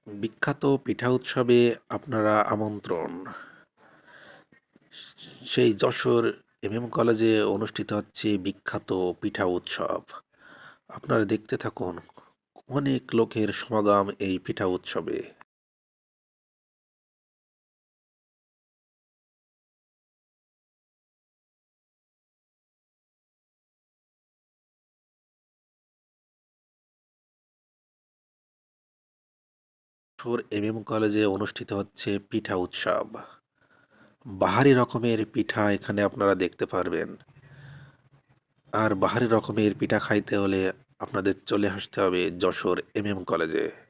বিখ্যাত পিঠা উৎসবে আপনারা আমন্ত্রণ। সেই যশোর এমএম কলেজে অনুষ্ঠিত হচ্ছে বিখ্যাত পিঠা উৎসব। আপনারা দেখতে থাকুন অনেক লোকের সমাগম এই পিঠা উৎসবে। যশোর এমএম কলেজে অনুষ্ঠিত হচ্ছে পিঠা উৎসব। বাহারি রকমের পিঠা এখানে আপনারা দেখতে পারবেন। আর বাহারি রকমের পিঠা খাইতে হলে আপনাদের চলে আসতে হবে যশোর এমএম কলেজে।